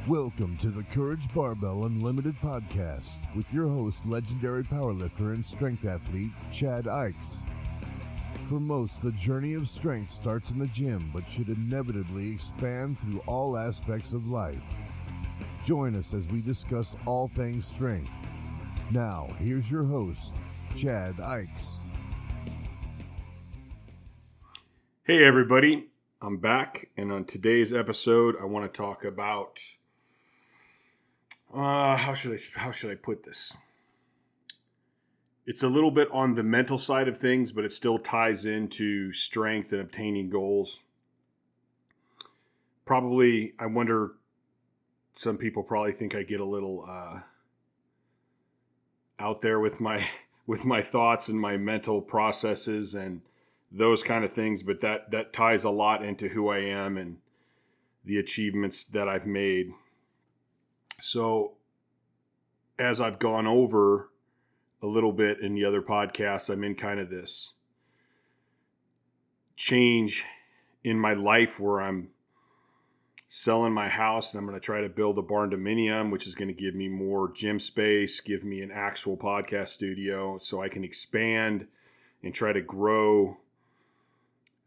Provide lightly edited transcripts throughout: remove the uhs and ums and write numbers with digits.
Welcome to the Courage Barbell Unlimited podcast with your host, legendary powerlifter and strength athlete, Chad Ikes. For most, the journey of strength starts in the gym, but should inevitably expand through all aspects of life. Join us as we discuss all things strength. Now, here's your host, Chad Ikes. Hey everybody, I'm back, and on today's episode, I want to talk about how should I put this? It's a little bit on the mental side of things, but it still ties into strength and obtaining goals. Probably, I wonder, some people probably think I get a little out there with my thoughts and my mental processes and those kind of things, but that ties a lot into who I am and the achievements that I've made. So as I've gone over a little bit in the other podcasts, I'm in kind of this change in my life where I'm selling my house and I'm going to try to build a barn dominium, which is going to give me more gym space, give me an actual podcast studio so I can expand and try to grow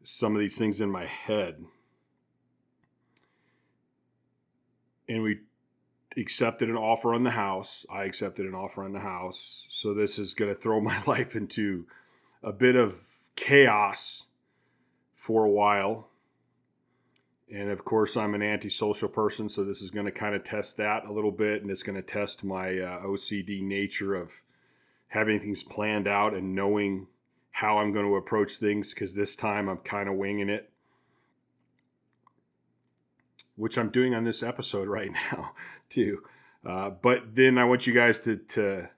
some of these things in my head. And we accepted an offer on the house. I accepted an offer on the house. So this is going to throw my life into a bit of chaos for a while. And of course, I'm an antisocial person, so this is going to kind of test that a little bit. And it's going to test my OCD nature of having things planned out and knowing how I'm going to approach things, because this time I'm kind of winging it, which I'm doing on this episode right now too. But then I want you guys to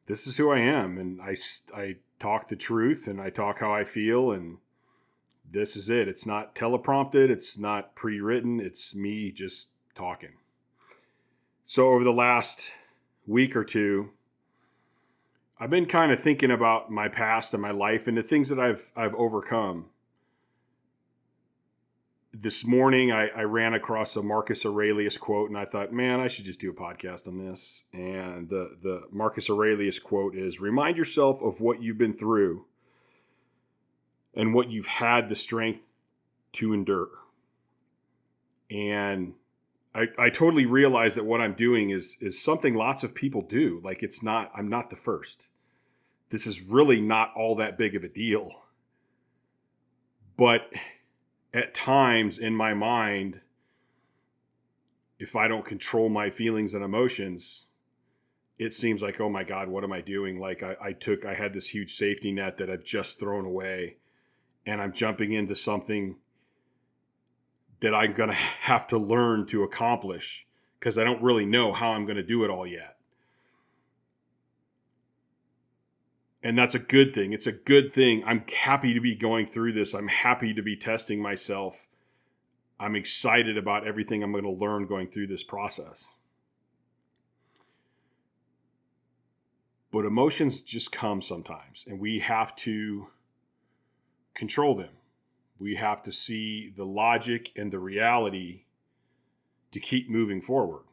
this is who I am, and I talk the truth and I talk how I feel, and this is it. It's not teleprompted. It's not pre-written. It's me just talking. So over the last week or two, I've been kind of thinking about my past and my life and the things that I've overcome. This morning, I ran across a Marcus Aurelius quote, and I thought, man, I should just do a podcast on this. And the Marcus Aurelius quote is, remind yourself of what you've been through and what you've had the strength to endure. And I totally realize that what I'm doing is something lots of people do. Like, I'm not the first. This is really not all that big of a deal. But at times in my mind, if I don't control my feelings and emotions, it seems like, oh my God, what am I doing? Like I had this huge safety net that I've just thrown away, and I'm jumping into something that I'm going to have to learn to accomplish because I don't really know how I'm going to do it all yet. And that's a good thing. It's a good thing. I'm happy to be going through this. I'm happy to be testing myself. I'm excited about everything I'm going to learn going through this process. But emotions just come sometimes, and we have to control them. We have to see the logic and the reality to keep moving forward.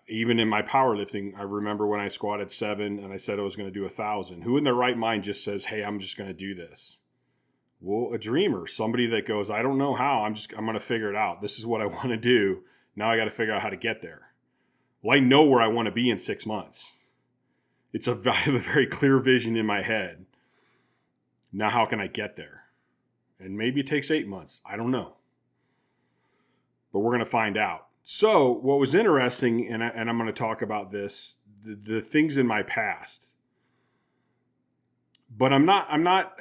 Even in my powerlifting, I remember when I squatted 7 and I said I was going to do 1,000. Who in their right mind just says, hey, I'm just going to do this? Well, a dreamer, somebody that goes, I don't know how, I'm going to figure it out. This is what I want to do. Now I got to figure out how to get there. Well, I know where I want to be in 6 months. I have a very clear vision in my head. Now, how can I get there? And maybe it takes 8 months. I don't know. But we're going to find out. So what was interesting, and I'm going to talk about this, the things in my past. But I'm not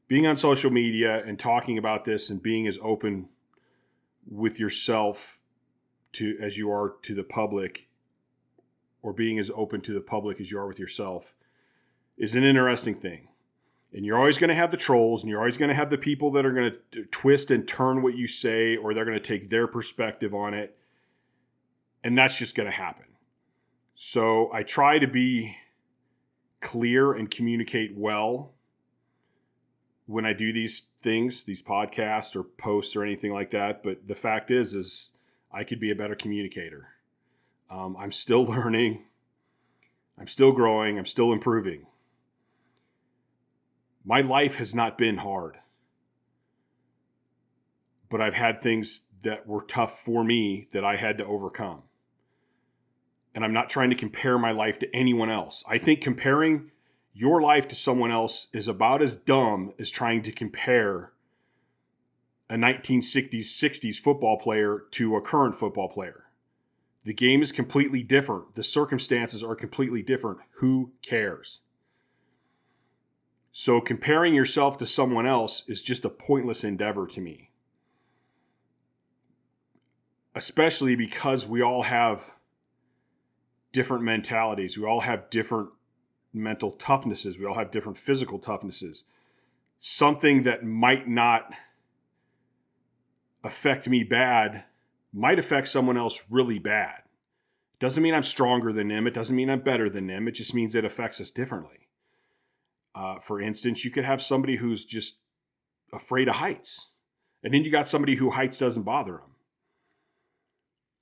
being on social media and talking about this and being as open with yourself as you are to the public, or being as open to the public as you are with yourself, is an interesting thing. And you're always going to have the trolls, and you're always going to have the people that are going to twist and turn what you say, or they're going to take their perspective on it. And that's just going to happen. So I try to be clear and communicate well when I do these things, these podcasts or posts or anything like that. But the fact is I could be a better communicator. I'm still learning. I'm still growing. I'm still improving. My life has not been hard, but I've had things that were tough for me that I had to overcome. And I'm not trying to compare my life to anyone else. I think comparing your life to someone else is about as dumb as trying to compare a 1960s, 60s football player to a current football player. The game is completely different. The circumstances are completely different. Who cares? So comparing yourself to someone else is just a pointless endeavor to me. Especially because we all have different mentalities. We all have different mental toughnesses. We all have different physical toughnesses. Something that might not affect me bad might affect someone else really bad. Doesn't mean I'm stronger than them. It doesn't mean I'm better than them. It just means it affects us differently. For instance, you could have somebody who's just afraid of heights. And then you got somebody who heights doesn't bother them.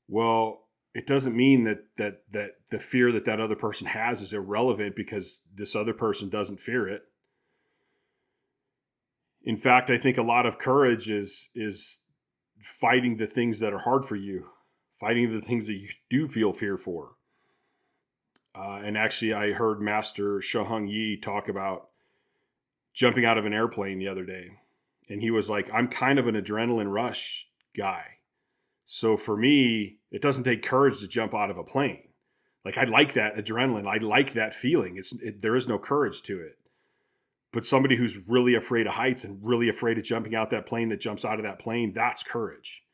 Well, it doesn't mean that the fear that other person has is irrelevant because this other person doesn't fear it. In fact, I think a lot of courage is fighting the things that are hard for you, fighting the things that you do feel fear for. And actually, I heard Master Shohung Yi talk about jumping out of an airplane the other day. And he was like, I'm kind of an adrenaline rush guy. So for me, it doesn't take courage to jump out of a plane. Like I like that adrenaline. I like that feeling. There is no courage to it. But somebody who's really afraid of heights and really afraid of jumping out that plane that jumps out of that plane, that's courage.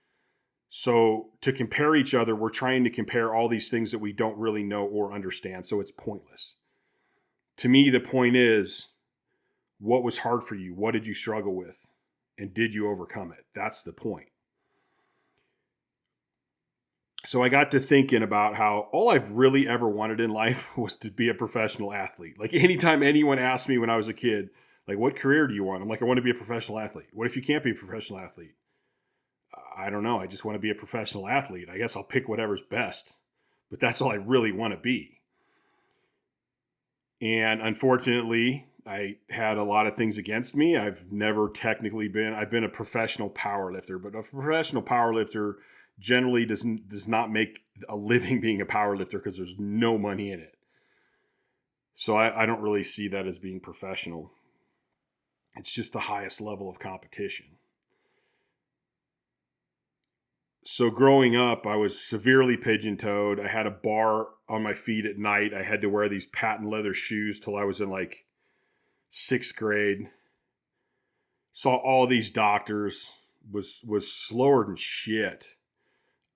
So to compare each other, we're trying to compare all these things that we don't really know or understand. So it's pointless. To me, the point is, what was hard for you? What did you struggle with? And did you overcome it? That's the point. So I got to thinking about how all I've really ever wanted in life was to be a professional athlete. Like anytime anyone asked me when I was a kid, like, what career do you want? I'm like, I want to be a professional athlete. What if you can't be a professional athlete? I don't know. I just want to be a professional athlete. I guess I'll pick whatever's best, but that's all I really want to be. And unfortunately, I had a lot of things against me. I've been a professional powerlifter, but a professional powerlifter generally does not make a living being a powerlifter because there's no money in it. So I don't really see that as being professional. It's just the highest level of competition. So growing up, I was severely pigeon-toed. I had a bar on my feet at night. I had to wear these patent leather shoes till I was in like 6th grade. Saw all these doctors, was slower than shit.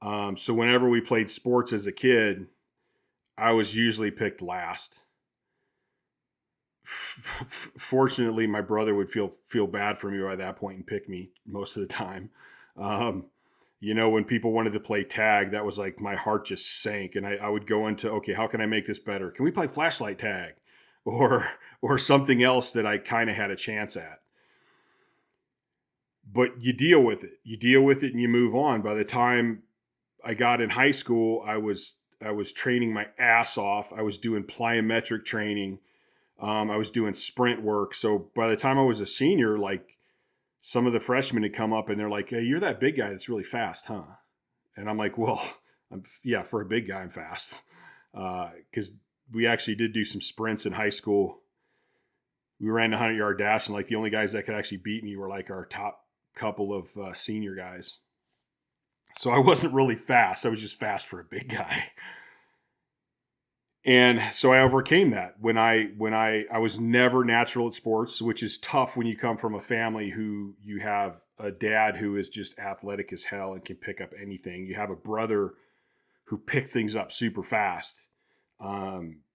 So whenever we played sports as a kid, I was usually picked last. Fortunately, my brother would feel bad for me by that point and pick me most of the time. When people wanted to play tag, that was like my heart just sank. And I would go into, okay, how can I make this better? Can we play flashlight tag? Or something else that I kind of had a chance at. But you deal with it. You deal with it and you move on. By the time I got in high school, I was training my ass off. I was doing plyometric training. I was doing sprint work. So by the time I was a senior, like some of the freshmen had come up and they're like, hey, you're that big guy that's really fast, huh? And I'm like, well, for a big guy, I'm fast. Because we actually did do some sprints in high school. We ran a 100-yard dash, and like the only guys that could actually beat me were like our top couple of senior guys. So I wasn't really fast. I was just fast for a big guy. And so I overcame that when I was never natural at sports, which is tough when you come from a family who you have a dad who is just athletic as hell and can pick up anything. You have a brother who picked things up super fast.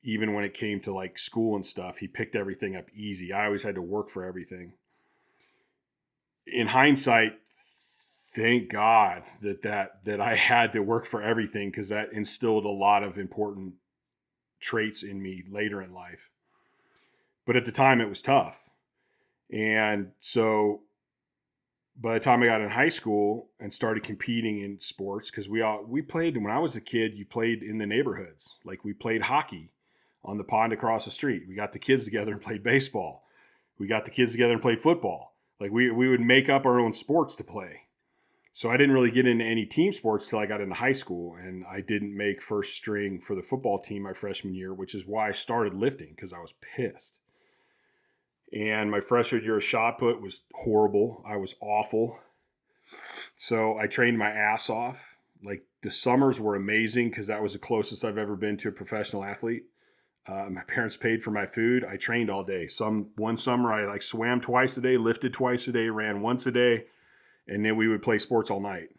Even when it came to like school and stuff, he picked everything up easy. I always had to work for everything. In hindsight, thank God that I had to work for everything, because that instilled a lot of important traits in me later in life. But at the time it was tough. And so by the time I got in high school and started competing in sports, because we played when I was a kid, you played in the neighborhoods. Like we played hockey on the pond across the street. We got the kids together and played baseball. We got the kids together and played football. Like we would make up our own sports to play. So I didn't really get into any team sports till I got into high school, and I didn't make first string for the football team my freshman year, which is why I started lifting, because I was pissed. And my freshman year of shot put was horrible. I was awful. So I trained my ass off. Like the summers were amazing because that was the closest I've ever been to a professional athlete. My parents paid for my food. I trained all day. One summer I like swam twice a day, lifted twice a day, ran once a day, and then we would play sports all night.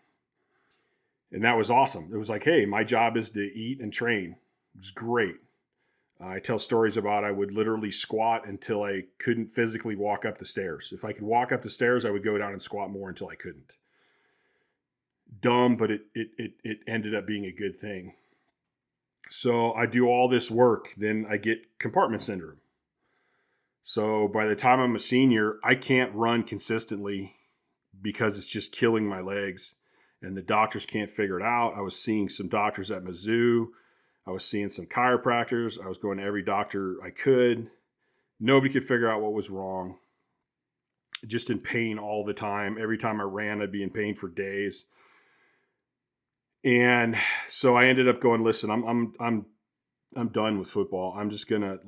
And that was awesome. It was like, hey, my job is to eat and train. It was great. I tell stories about I would literally squat until I couldn't physically walk up the stairs. If I could walk up the stairs, I would go down and squat more until I couldn't. Dumb, but it ended up being a good thing. So I do all this work, then I get compartment syndrome. So by the time I'm a senior, I can't run consistently because it's just killing my legs, and the doctors can't figure it out. I was seeing some doctors at Mizzou. I was seeing some chiropractors. I was going to every doctor I could. Nobody could figure out what was wrong. Just in pain all the time. Every time I ran, I'd be in pain for days. And so I ended up going, listen, I'm done with football. I'm just gonna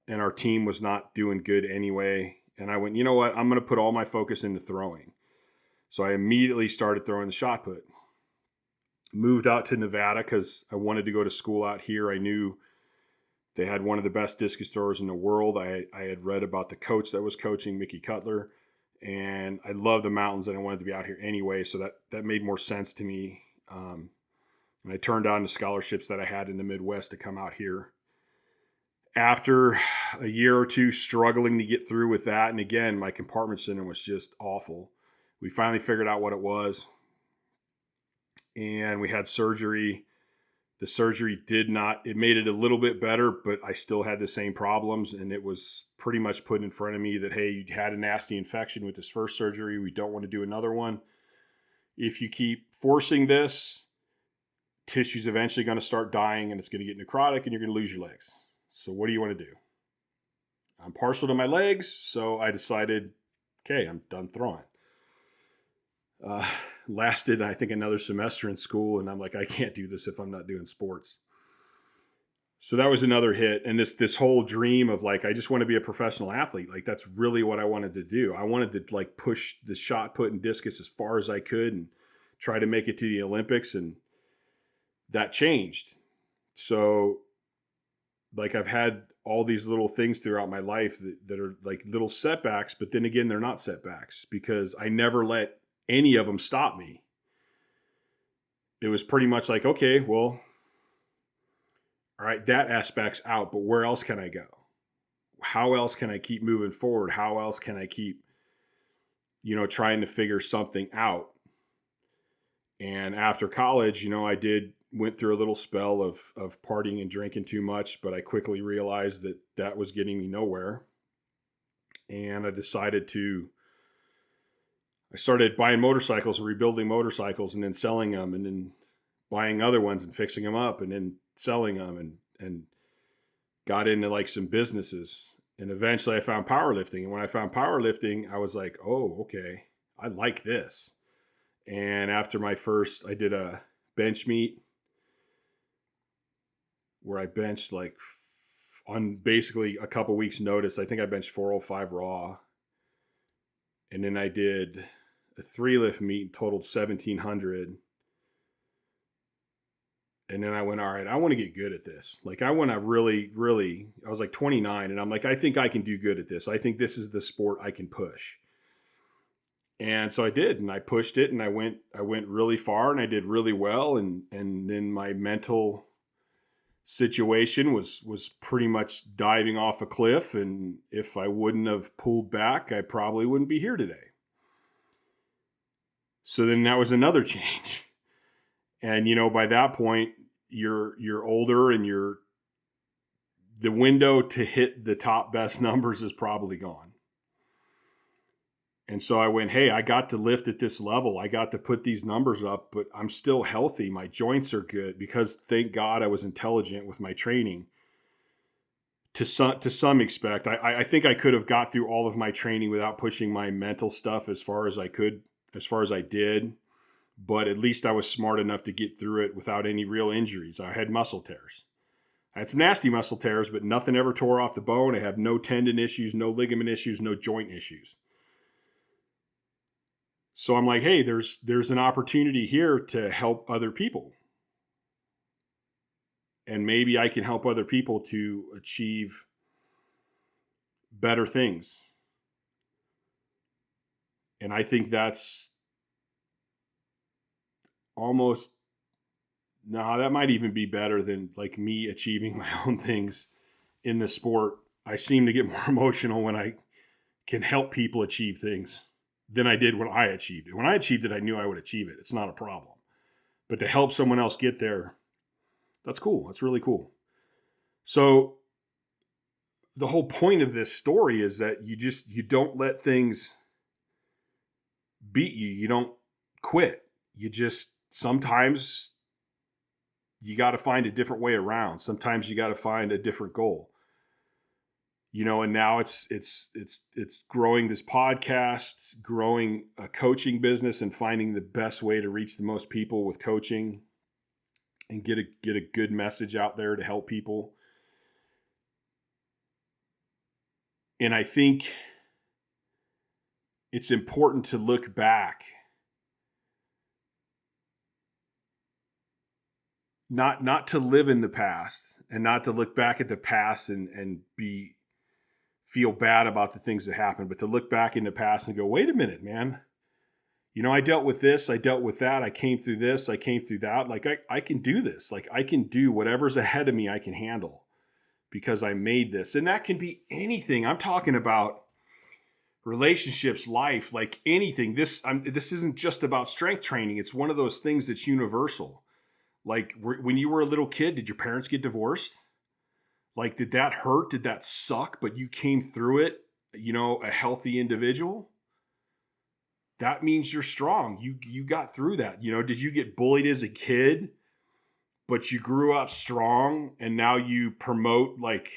and our team was not doing good anyway. And I went, you know what? I'm gonna put all my focus into throwing. So I immediately started throwing the shot put. Moved out to Nevada because I wanted to go to school out here. I knew they had one of the best discus throwers in the world. I had read about the coach that was coaching, Mickey Cutler, and I love the mountains and I wanted to be out here anyway, so that made more sense to me. And I turned down the scholarships that I had in the Midwest to come out here. After a year or two struggling to get through with that, and again, my compartment syndrome was just awful. We finally figured out what it was. And we had surgery. The surgery it made it a little bit better, but I still had the same problems. And it was pretty much put in front of me that, hey, you had a nasty infection with this first surgery. We don't want to do another one. If you keep forcing this, tissue's eventually going to start dying and it's going to get necrotic and you're going to lose your legs. So what do you want to do? I'm partial to my legs, so I decided, okay, I'm done throwing. Lasted, I think, another semester in school, and I'm like, I can't do this if I'm not doing sports. So that was another hit. And this whole dream of I just want to be a professional athlete. That's really what I wanted to do. I wanted to push the shot put and discus as far as I could and try to make it to the Olympics. And that changed. So I've had all these little things throughout my life that are little setbacks, but then again, they're not setbacks because I never let any of them stop me. It was pretty much okay, well, all right, that aspect's out, but where else can I go? How else can I keep moving forward? How else can I keep, trying to figure something out? And after college, I went through a little spell of partying and drinking too much, but I quickly realized that was getting me nowhere. And I started buying motorcycles, rebuilding motorcycles, and then selling them, and then buying other ones and fixing them up, and then selling them, and got into some businesses. And eventually I found powerlifting. And when I found powerlifting, I was like, oh, okay, I like this. And after I did a bench meet where I benched on basically a couple weeks notice. I think I benched 405 raw. And then I did a 3-lift meet and totaled 1,700. And then I went, all right, I want to get good at this. I want to really, I was 29 and I'm I think I can do good at this. I think this is the sport I can push. And so I did, and I pushed it, and I went really far, and I did really well. And then my mental situation was pretty much diving off a cliff. And if I wouldn't have pulled back, I probably wouldn't be here today. So then that was another change. And, by that point, you're older and the window to hit the top best numbers is probably gone. And so I went, hey, I got to lift at this level. I got to put these numbers up, but I'm still healthy. My joints are good because thank God I was intelligent with my training. To some extent, I think I could have got through all of my training without pushing my mental stuff as far as I could, as far as I did. But at least I was smart enough to get through it without any real injuries. I had muscle tears. I had some nasty muscle tears, but nothing ever tore off the bone. I have no tendon issues, no ligament issues, no joint issues. So I'm like, hey, there's an opportunity here to help other people. And maybe I can help other people to achieve better things. And I think that's almost, no, that might even be better than like me achieving my own things in the sport. I seem to get more emotional when I can help people achieve things than I did when I achieved it. When I achieved it, I knew I would achieve it. It's not a problem. But to help someone else get there, that's cool. That's really cool. So the whole point of this story is that you don't let things beat you. You don't quit. You just, sometimes you got to find a different way around. Sometimes you got to find a different goal. And now it's growing this podcast, growing a coaching business, and finding the best way to reach the most people with coaching and get a good message out there to help people. And I think it's important to look back, not to live in the past and not to look back at the past and feel bad about the things that happened, but to look back in the past and go, wait a minute, man. I dealt with this, I dealt with that, I came through this, I came through that. Like I can do this. Like I can do whatever's ahead of me, I can handle because I made this. And that can be anything. I'm talking about relationships, life, like anything. This isn't just about strength training. It's one of those things that's universal. Like when you were a little kid, did your parents get divorced? Like, did that hurt? Did that suck? But you came through it, a healthy individual. That means you're strong. You got through that. Did you get bullied as a kid, but you grew up strong and now you promote like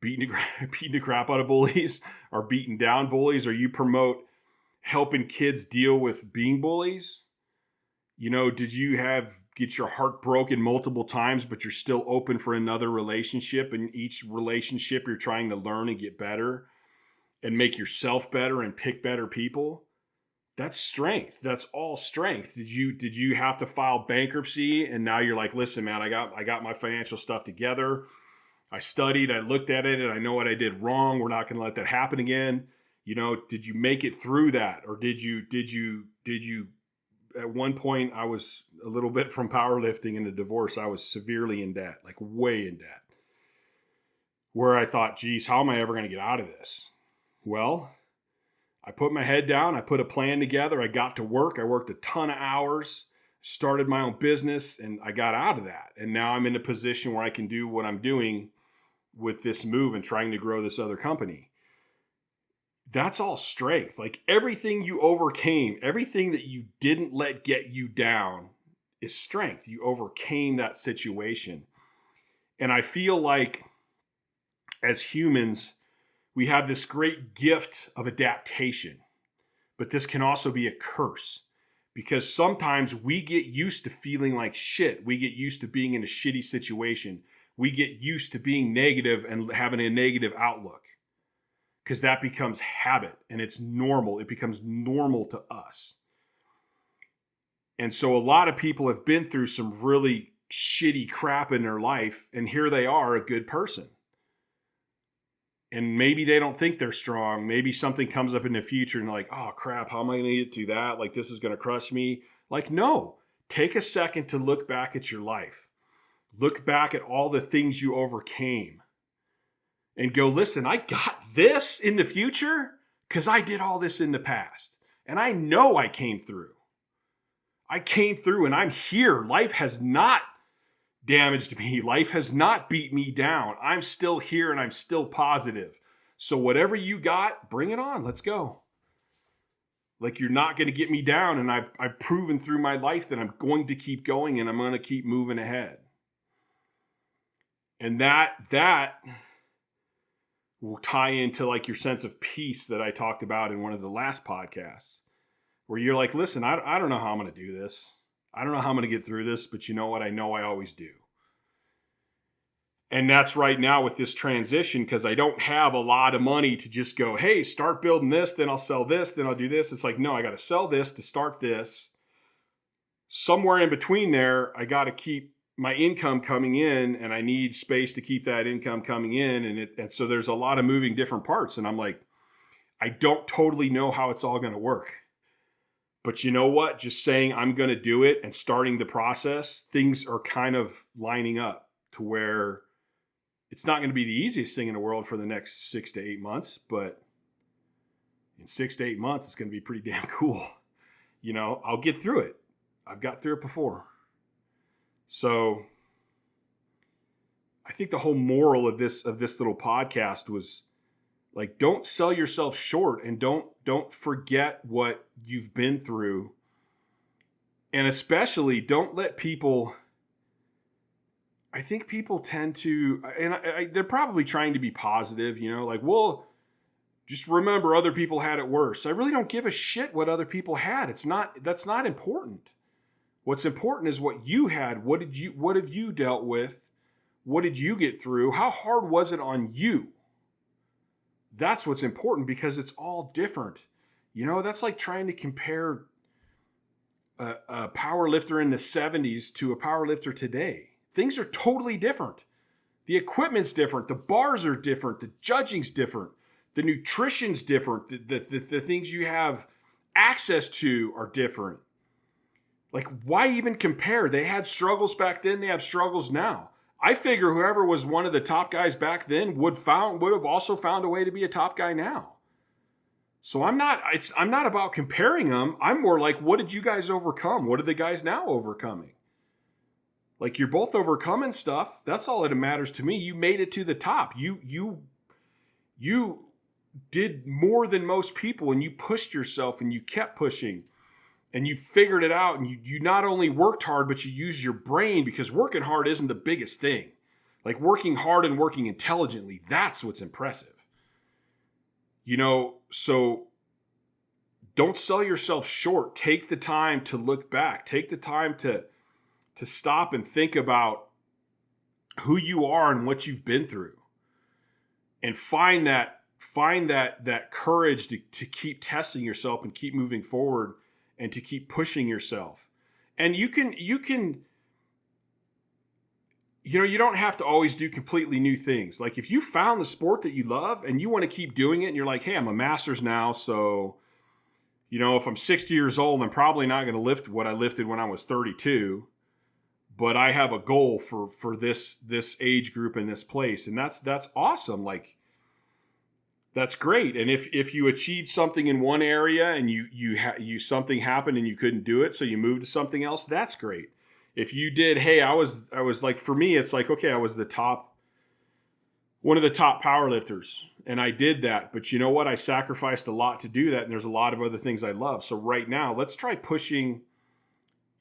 beating the crap out of bullies or beating down bullies, or you promote helping kids deal with being bullies? Did you get your heart broken multiple times, but you're still open for another relationship? And each relationship you're trying to learn and get better and make yourself better and pick better people. That's strength. That's all strength. Did you have to file bankruptcy and now you're like, listen, man, I got my financial stuff together. I studied, I looked at it, and I know what I did wrong. We're not going to let that happen again. Did you make it through that? Or did you at one point, I was a little bit from powerlifting and a divorce. I was severely in debt, like way in debt, where I thought, geez, how am I ever going to get out of this? Well, I put my head down. I put a plan together. I got to work. I worked a ton of hours, started my own business, and I got out of that. And now I'm in a position where I can do what I'm doing with this move and trying to grow this other company. That's all strength. Like everything you overcame, everything that you didn't let get you down is strength. You overcame that situation. And I feel like as humans, we have this great gift of adaptation, but this can also be a curse because sometimes we get used to feeling like shit. We get used to being in a shitty situation. We get used to being negative and having a negative outlook, because that becomes habit and it's normal. It becomes normal to us. And so a lot of people have been through some really shitty crap in their life, and here they are, a good person. And maybe they don't think they're strong. Maybe something comes up in the future and they're like, oh crap, how am I going to get through that? Like, this is going to crush me. Like, no, take a second to look back at your life. Look back at all the things you overcame. And go, listen, I got this in the future because I did all this in the past. And I know I came through. I came through and I'm here. Life has not damaged me. Life has not beat me down. I'm still here and I'm still positive. So whatever you got, bring it on. Let's go. Like, you're not going to get me down. And I've proven through my life that I'm going to keep going and I'm going to keep moving ahead. And that will tie into like your sense of peace that I talked about in one of the last podcasts, where you're like, listen, I don't know how I'm going to do this. I don't know how I'm going to get through this, but you know what? I know I always do. And that's right now with this transition, because I don't have a lot of money to just go, hey, start building this, then I'll sell this, then I'll do this. It's like, no, I got to sell this to start this. Somewhere in between there, I got to keep my income coming in, and I need space to keep that income coming in. And so there's a lot of moving different parts. And I'm like, I don't totally know how it's all going to work. But you know what? Just saying I'm going to do it and starting the process, things are kind of lining up to where it's not going to be the easiest thing in the world for the next 6 to 8 months, but in 6 to 8 months, it's going to be pretty damn cool. You know, I'll get through it. I've got through it before. So I think the whole moral of this little podcast was like, don't sell yourself short, and don't forget what you've been through. And especially don't let people, I think people tend to, and they're probably trying to be positive, you know, like, well, just remember other people had it worse. I really don't give a shit what other people had. That's not important. What's important is what you had. What have you dealt with? What did you get through? How hard was it on you? That's what's important, because it's all different. You know, that's like trying to compare a power lifter in the 70s to a power lifter today. Things are totally different. The equipment's different. The bars are different. The judging's different. The nutrition's different. The things you have access to are different. Like, why even compare? They had struggles back then. They have struggles now. I figure whoever was one of the top guys back then would have also found a way to be a top guy now. So I'm not about comparing them. I'm more like, what did you guys overcome? What are the guys now overcoming? Like, you're both overcoming stuff. That's all that matters to me. You made it to the top. You did more than most people, and you pushed yourself, and you kept pushing, and you figured it out. And you not only worked hard, but you used your brain, because working hard isn't the biggest thing. Like, working hard and working intelligently, that's what's impressive. You know, so don't sell yourself short. Take the time to look back. Take the time to stop and think about who you are and what you've been through, and find that courage to keep testing yourself and keep moving forward and to keep pushing yourself. And you can, you know, you don't have to always do completely new things. Like, if you found the sport that you love and you want to keep doing it, and you're like, hey, I'm a master's now, so, you know, if I'm 60 years old, I'm probably not going to lift what I lifted when I was 32. But I have a goal for this age group in this place. And that's awesome. Like, that's great. And if you achieved something in one area and you something happened and you couldn't do it, so you moved to something else, that's great. If you did, hey, I was like, for me, it's like, okay, I was one of the top power lifters, and I did that. But you know what? I sacrificed a lot to do that. And there's a lot of other things I love. So right now, let's try pushing,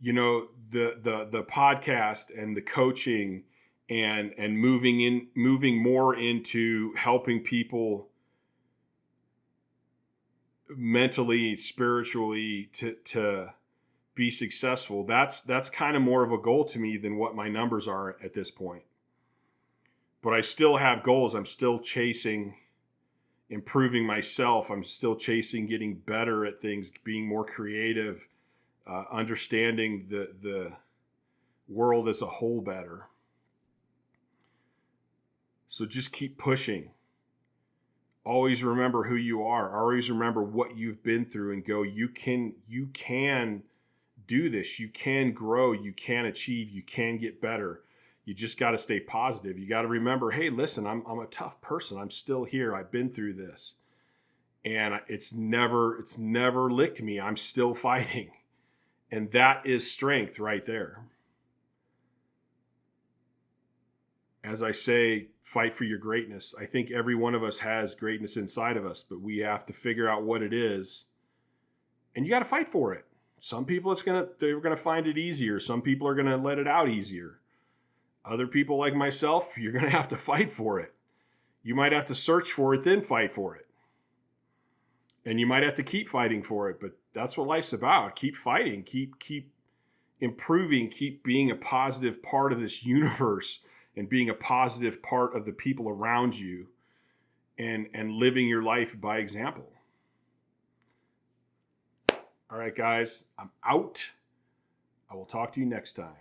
you know, the podcast and the coaching and moving more into helping people mentally, spiritually to be successful. That's kind of more of a goal to me than what my numbers are at this point. But I still have goals. I'm still chasing improving myself. I'm still chasing getting better at things, being more creative, understanding the world as a whole better. So just keep pushing. Always remember who you are. Always remember what you've been through, and go, you can do this. You can grow. You can achieve. You can get better. You just got to stay positive. You got to remember, hey, listen, I'm a tough person. I'm still here. I've been through this. And it's never licked me. I'm still fighting. And that is strength right there. As I say, fight for your greatness. I think every one of us has greatness inside of us, but we have to figure out what it is And you got to fight for it. Some people they're going to find it easier. Some people are going to let it out easier. Other people like myself, you're going to have to fight for it. You might have to search for it, then fight for it. And you might have to keep fighting for it, but that's what life's about. Keep fighting, keep improving, keep being a positive part of this universe and being a positive part of the people around you and living your life by example. All right, guys, I'm out. I will talk to you next time.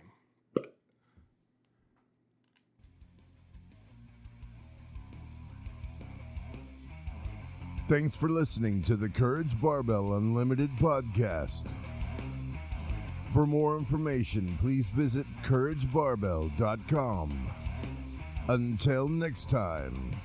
Thanks for listening to the Courage Barbell Unlimited podcast. For more information, please visit couragebarbell.com. Until next time.